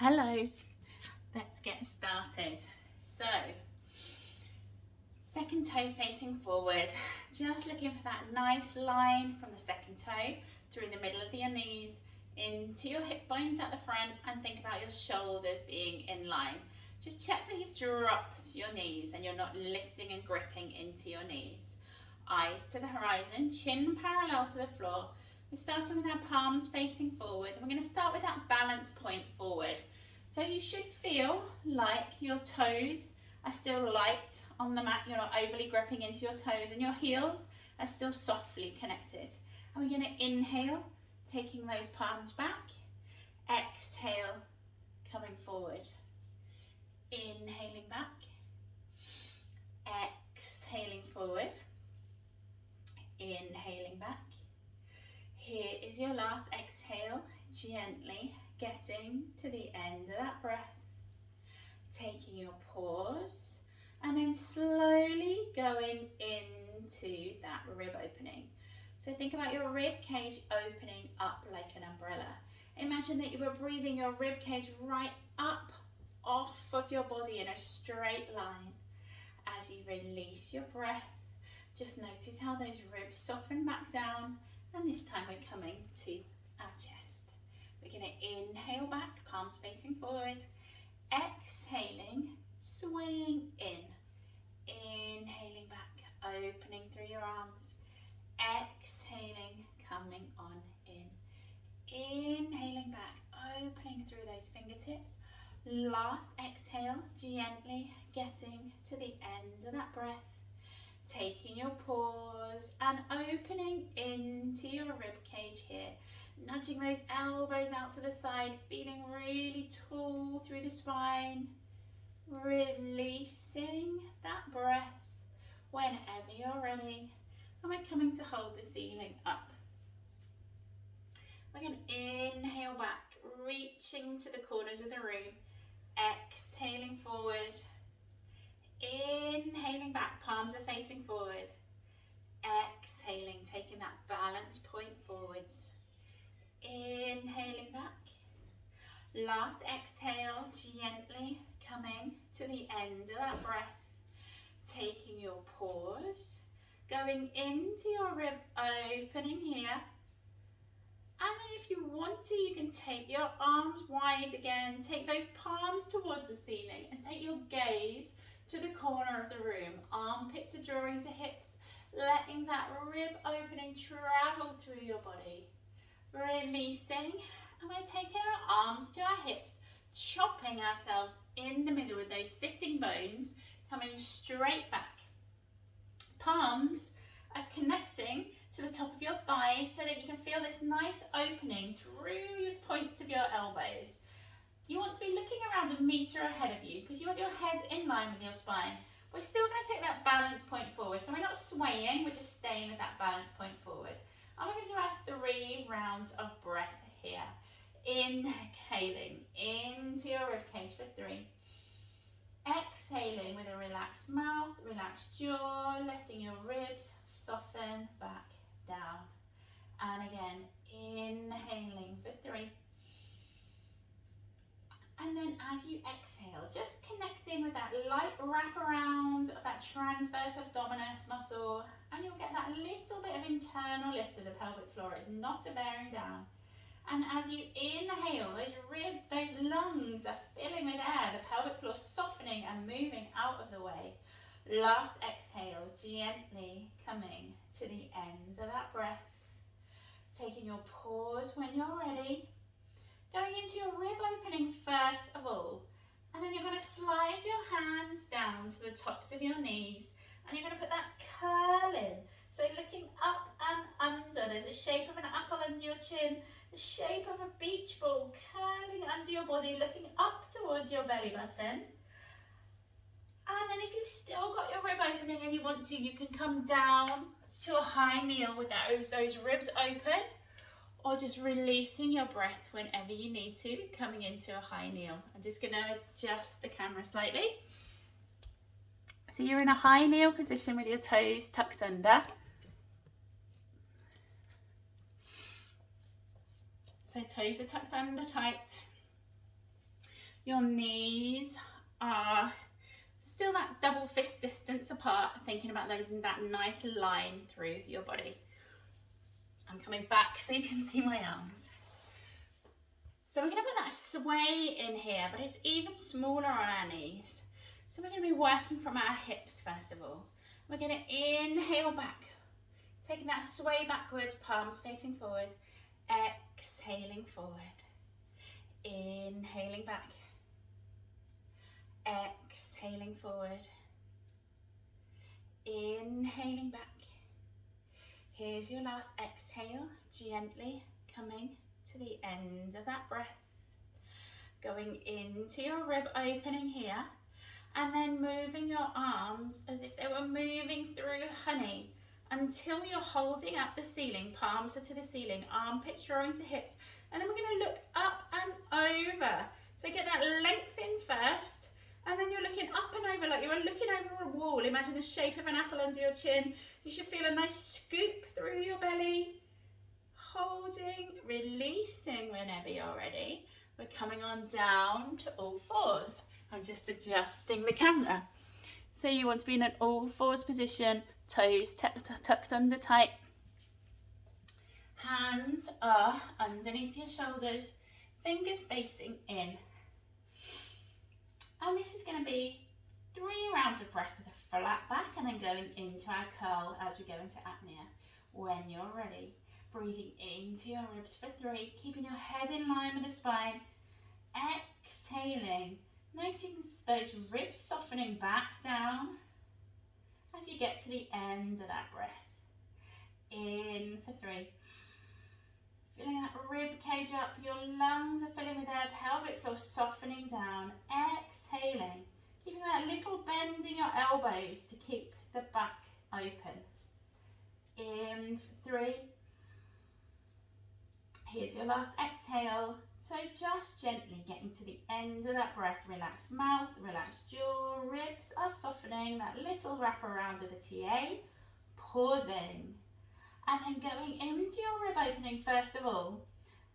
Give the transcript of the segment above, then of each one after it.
Hello, let's get started. So, second toe facing forward, just looking for that nice line from the second toe through the middle of your knees into your hip bones at the front, and think about your shoulders being in line. Just check that you've dropped your knees and you're not lifting and gripping into your knees. Eyes to the horizon, chin parallel to the floor. We're starting with our palms facing forward, and we're going to start with that balance point forward. So you should feel like your toes are still light on the mat, you're not overly gripping into your toes, and your heels are still softly connected. And we're going to inhale, taking those palms back, exhale, coming forward, inhaling back, exhaling forward, inhaling back. Here is your last exhale, gently getting to the end of that breath, taking your pause, and then slowly going into that rib opening. So think about your rib cage opening up like an umbrella. Imagine that you were breathing your rib cage right up off of your body in a straight line. As you release your breath, just notice how those ribs soften back down, and this time we're coming to our chest. We're going to inhale back, palms facing forward, exhaling, swaying in, inhaling back, opening through your arms, exhaling, coming on in, inhaling back, opening through those fingertips. Last exhale, gently getting to the end of that breath, taking your pause and opening into your rib cage here, nudging those elbows out to the side, feeling really tall through the spine, releasing that breath whenever you're ready, and we're coming to hold the ceiling up. We're going to inhale back, reaching to the corners of the room, exhaling forward, inhaling back, palms are facing forward, exhaling, taking that balance point forwards, inhaling back, last exhale, gently coming to the end of that breath, taking your pause, going into your rib opening here, and then if you want to, you can take your arms wide again, take those palms towards the ceiling and take your gaze to the corner of the room, armpits are drawing to hips, letting that rib opening travel through your body. Releasing, and we're taking our arms to our hips, chopping ourselves in the middle with those sitting bones coming straight back. Palms are connecting to the top of your thighs so that you can feel this nice opening through the points of your elbows. You want to be looking around a metre ahead of you because you want your head in line with your spine. We're still going to take that balance point forward, so we're not swaying, we're just staying with that balance point forward. And we're going to do our 3 rounds of breath here. Inhaling into your ribcage for 3. Exhaling with a relaxed mouth, relaxed jaw, letting your ribs soften back down. And again, inhaling for 3. And then as you exhale, just connecting with that light wrap around of that transverse abdominis muscle, and you'll get that little bit of internal lift of the pelvic floor. It's not a bearing down. And as you inhale, those lungs are filling with air, the pelvic floor softening and moving out of the way. Last exhale, gently coming to the end of that breath. Taking your pause when you're ready. Going into your rib opening first of all, and then you're going to slide your hands down to the tops of your knees, and you're going to put that curl in. So looking up and under, there's a shape of an apple under your chin, the shape of a beach ball curling under your body, looking up towards your belly button. And then if you've still got your rib opening and you want to, you can come down to a high kneel with those ribs open, or just releasing your breath whenever you need to, coming into a high kneel. I'm just going to adjust the camera slightly. So you're in a high kneel position with your toes tucked under. So toes are tucked under tight. Your knees are still that double fist distance apart, thinking about those in that nice line through your body. I'm coming back so you can see my arms. So we're going to put that sway in here, but it's even smaller on our knees. So we're going to be working from our hips first of all. We're going to inhale back, taking that sway backwards, palms facing forward, exhaling forward, inhaling back, exhaling forward, inhaling back. Here's your last exhale, gently coming to the end of that breath, going into your rib opening here, and then moving your arms as if they were moving through honey until you're holding up the ceiling. Palms are to the ceiling, armpits drawing to hips, and then we're going to look up and over. So get that length in first, and then you're looking up and over like you were looking over a wall. Imagine the shape of an apple under your chin. You should feel a nice scoop through your belly. Holding, releasing whenever you're ready. We're coming on down to all fours. I'm just adjusting the camera. So you want to be in an all fours position, toes tucked under tight. Hands are underneath your shoulders, fingers facing in. And this is going to be 3 rounds of breath with a flat back and then going into our curl as we go into apnea. When you're ready, breathing into your ribs for 3, keeping your head in line with the spine. Exhaling, noticing those ribs softening back down as you get to the end of that breath. In for 3. Filling that rib cage up, your lungs are filling with air, pelvic floor softening down. Exhaling, keeping that little bend in your elbows to keep the back open. In for 3. Here's your last exhale. So just gently getting to the end of that breath. Relax mouth, relax jaw, ribs are softening. That little wrap around of the TA. Pausing. And then going into your rib opening first of all.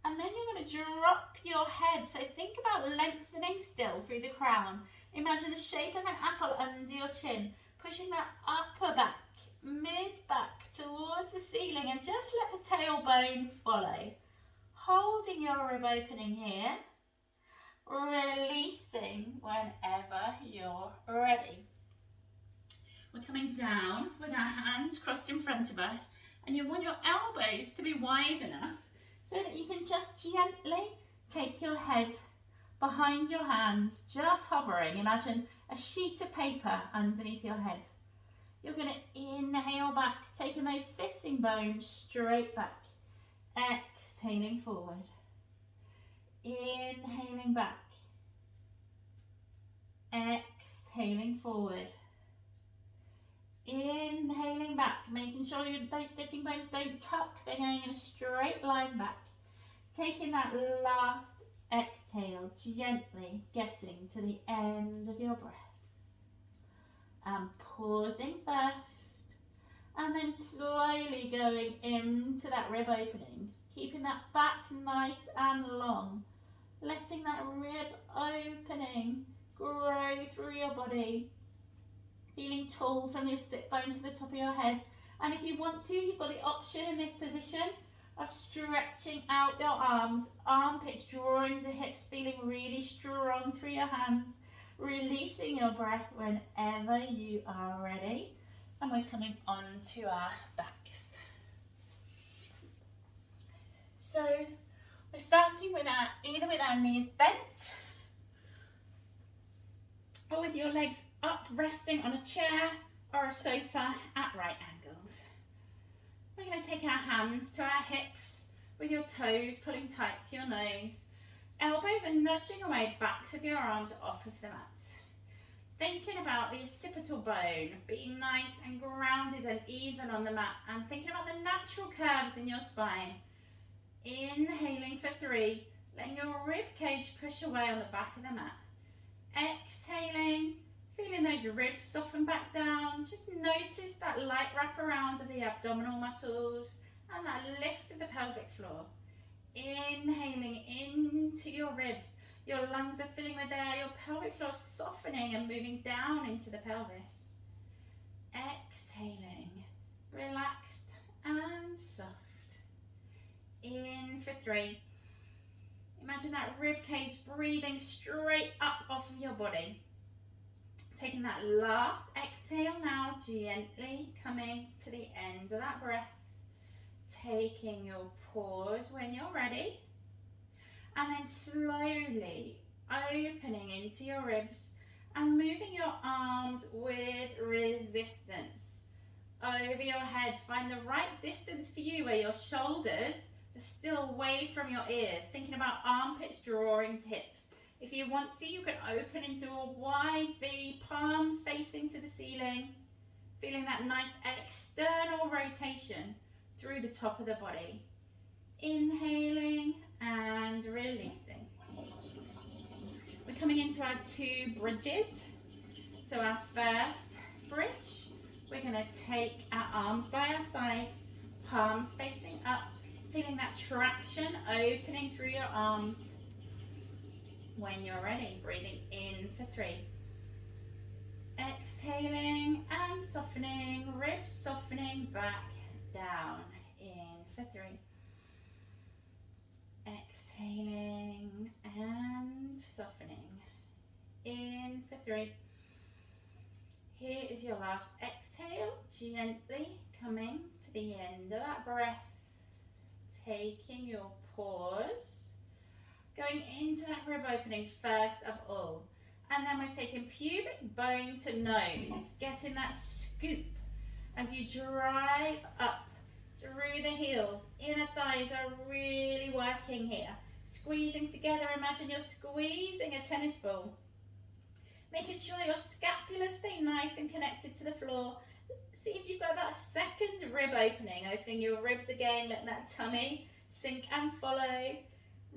And then you're going to drop your head. So think about lengthening still through the crown. Imagine the shape of an apple under your chin. Pushing that upper back, mid back towards the ceiling. And just let the tailbone follow. Holding your rib opening here. Releasing whenever you're ready. We're coming down with our hands crossed in front of us. And you want your elbows to be wide enough so that you can just gently take your head behind your hands, just hovering. Imagine a sheet of paper underneath your head. You're going to inhale back, taking those sitting bones straight back. Exhaling forward. Inhaling back. Exhaling forward. Inhaling back, making sure those sitting bones don't tuck, they're going in a straight line back. Taking that last exhale, gently getting to the end of your breath. And pausing first, and then slowly going into that rib opening, keeping that back nice and long, letting that rib opening grow through your body. Feeling tall from your sit bone to the top of your head. And if you want to, you've got the option in this position of stretching out your arms, armpits drawing to hips, feeling really strong through your hands, releasing your breath whenever you are ready. And we're coming on to our backs. So we're starting with either with our knees bent or with your legs up, resting on a chair or a sofa at right angles. We're going to take our hands to our hips with your toes pulling tight to your nose. Elbows are nudging away, backs of your arms off of the mat. Thinking about the occipital bone being nice and grounded and even on the mat, and thinking about the natural curves in your spine. Inhaling for 3, letting your rib cage push away on the back of the mat. Exhaling, feeling those ribs soften back down. Just notice that light wrap around of the abdominal muscles and that lift of the pelvic floor. Inhaling into your ribs. Your lungs are filling with air, your pelvic floor softening and moving down into the pelvis. Exhaling, relaxed and soft. In for 3. Imagine that rib cage breathing straight up off of your body. Taking that last exhale now, gently coming to the end of that breath. Taking your pause when you're ready. And then slowly opening into your ribs and moving your arms with resistance over your head. Find the right distance for you where your shoulders are still away from your ears. Thinking about armpits drawing to hips. If you want to, you can open into a wide V, palms facing to the ceiling. Feeling that nice external rotation through the top of the body. Inhaling and releasing. We're coming into our 2 bridges. So our first bridge, we're going to take our arms by our side, palms facing up, feeling that traction opening through your arms. When you're ready, breathing in for 3. Exhaling and softening, ribs softening back down. In for 3. Exhaling and softening. In for 3. Here is your last exhale, gently coming to the end of that breath. Taking your pause, going into that rib opening first of all. And then we're taking pubic bone to nose, getting that scoop as you drive up through the heels. Inner thighs are really working here. Squeezing together, imagine you're squeezing a tennis ball. Making sure your scapula stay nice and connected to the floor. See if you've got that second rib opening. Opening your ribs again, letting that tummy sink and follow.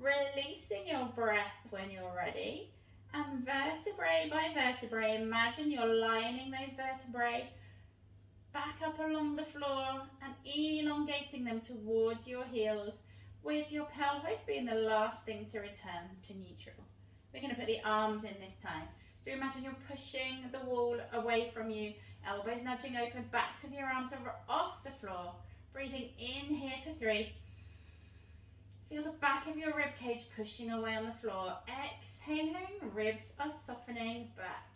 Releasing your breath when you're ready. And vertebrae by vertebrae, imagine you're lining those vertebrae back up along the floor and elongating them towards your heels, with your pelvis being the last thing to return to neutral. We're going to put the arms in this time. So imagine you're pushing the wall away from you, elbows nudging open, backs of your arms are off the floor. Breathing in here for 3. Feel the back of your rib cage pushing away on the floor. Exhaling, ribs are softening back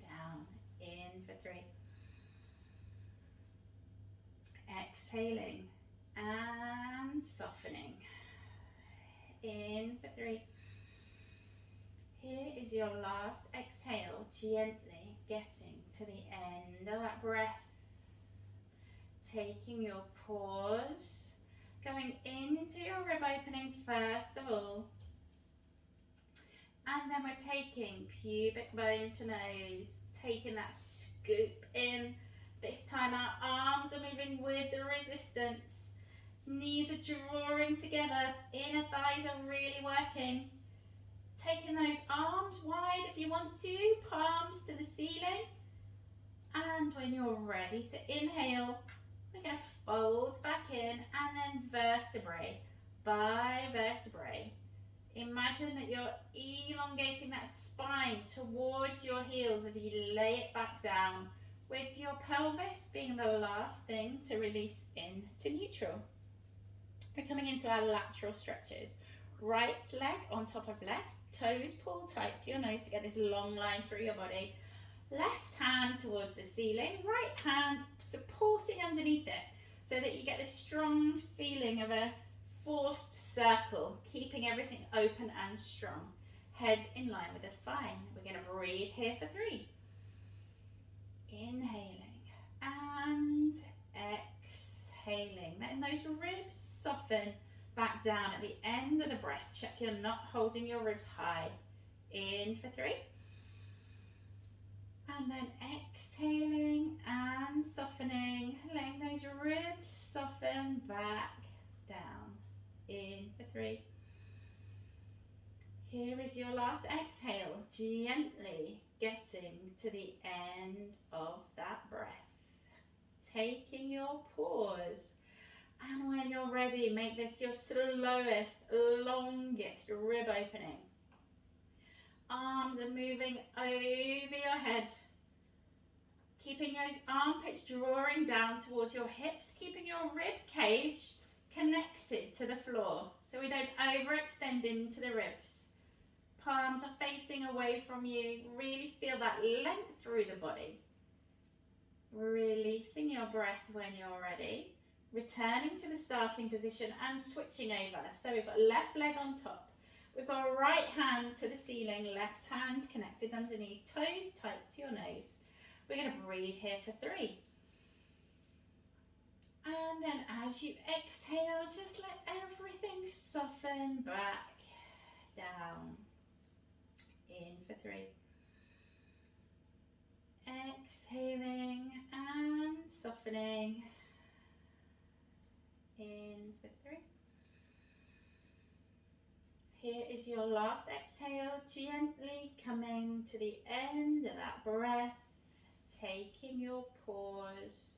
down. In for 3. Exhaling and softening. In for 3. Here is your last exhale, gently getting to the end of that breath. Taking your pause, going into your rib opening first of all. And then we're taking pubic bone to nose, taking that scoop in. This time our arms are moving with the resistance. Knees are drawing together, inner thighs are really working. Taking those arms wide if you want to, palms to the ceiling. And when you're ready to inhale, we're going to fold back in and then vertebrae by vertebrae. Imagine that you're elongating that spine towards your heels as you lay it back down, with your pelvis being the last thing to release into neutral. We're coming into our lateral stretches. Right leg on top of left, toes pull tight to your nose to get this long line through your body. Left hand towards the ceiling, right hand supporting underneath it so that you get this strong feeling of a forced circle, keeping everything open and strong. Head in line with the spine. We're going to breathe here for 3. Inhaling and exhaling. Letting those ribs soften back down at the end of the breath. Check you're not holding your ribs high. In for 3. And then exhaling and softening. Letting those ribs soften back down. In for 3. Here is your last exhale. Gently getting to the end of that breath. Taking your pause. And when you're ready, make this your slowest, longest rib opening. Arms are moving over your head. Keeping those armpits drawing down towards your hips, keeping your rib cage connected to the floor so we don't overextend into the ribs. Palms are facing away from you. Really feel that length through the body. Releasing your breath when you're ready. Returning to the starting position and switching over. So we've got left leg on top. We've got right hand to the ceiling, left hand connected underneath, toes tight to your nose. We're going to breathe here for 3. And then as you exhale, just let everything soften back, down. In for 3. Exhaling and softening. In for 3. Here is your last exhale, gently coming to the end of that breath, taking your pause,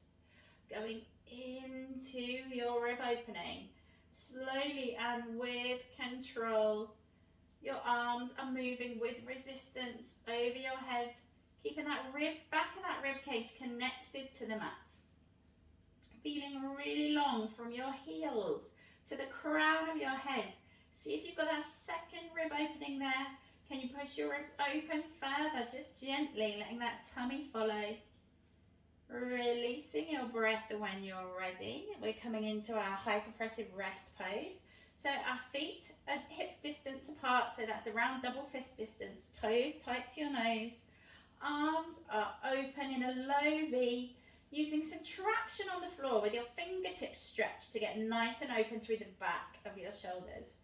going into your rib opening, slowly and with control. Your arms are moving with resistance over your head, keeping that back of that rib cage connected to the mat. Feeling really long from your heels to the crown of your head. See if you've got that second rib opening there. Can you push your ribs open further, just gently letting that tummy follow. Releasing your breath when you're ready. We're coming into our hyperpressive rest pose. So our feet are hip distance apart, so that's around double fist distance. Toes tight to your nose. Arms are open in a low V, using some traction on the floor with your fingertips stretched to get nice and open through the back of your shoulders.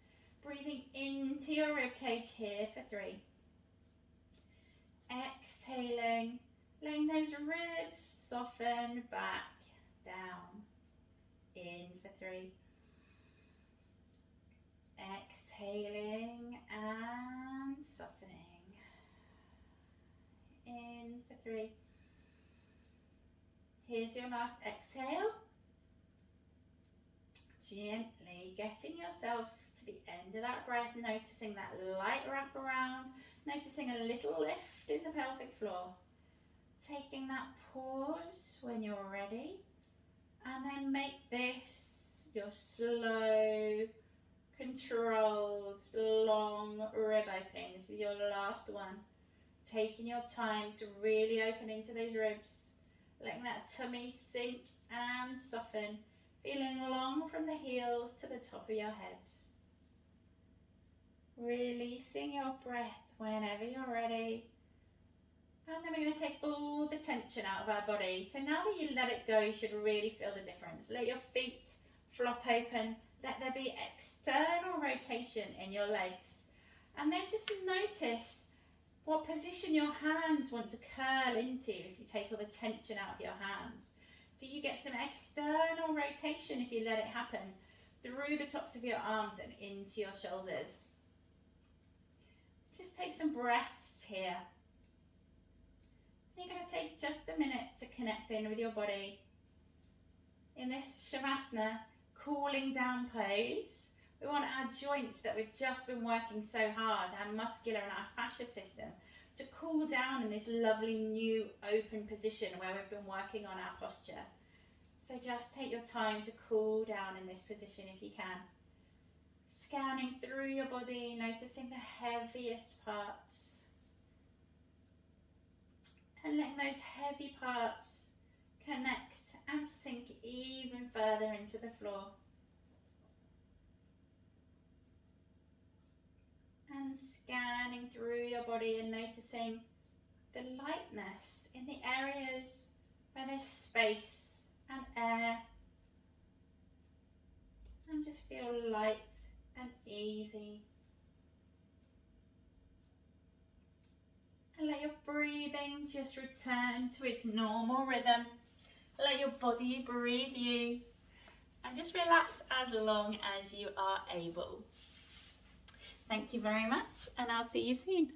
Breathing into your ribcage here for 3. Exhaling, letting those ribs soften back, down. In for 3. Exhaling and softening. In for 3. Here's your last exhale. Gently getting yourself to the end of that breath, noticing that light wrap around, noticing a little lift in the pelvic floor. Taking that pause when you're ready, and then make this your slow, controlled, long rib opening. This is your last one. Taking your time to really open into those ribs, letting that tummy sink and soften, feeling long from the heels to the top of your head. Releasing your breath whenever you're ready. And then we're going to take all the tension out of our body. So now that you let it go, you should really feel the difference. Let your feet flop open. Let there be external rotation in your legs. And then just notice what position your hands want to curl into if you take all the tension out of your hands. Do you get some external rotation if you let it happen through the tops of your arms and into your shoulders? Just take some breaths here. You're going to take just a minute to connect in with your body. In this Shavasana, cooling down pose, we want our joints that we've just been working so hard, our muscular and our fascia system, to cool down in this lovely new open position where we've been working on our posture. So just take your time to cool down in this position if you can. Scanning through your body, noticing the heaviest parts. And letting those heavy parts connect and sink even further into the floor. And scanning through your body and noticing the lightness in the areas where there's space and air. And just feel light and easy. And let your breathing just return to its normal rhythm. Let your body breathe you. And just relax as long as you are able. Thank you very much, and I'll see you soon.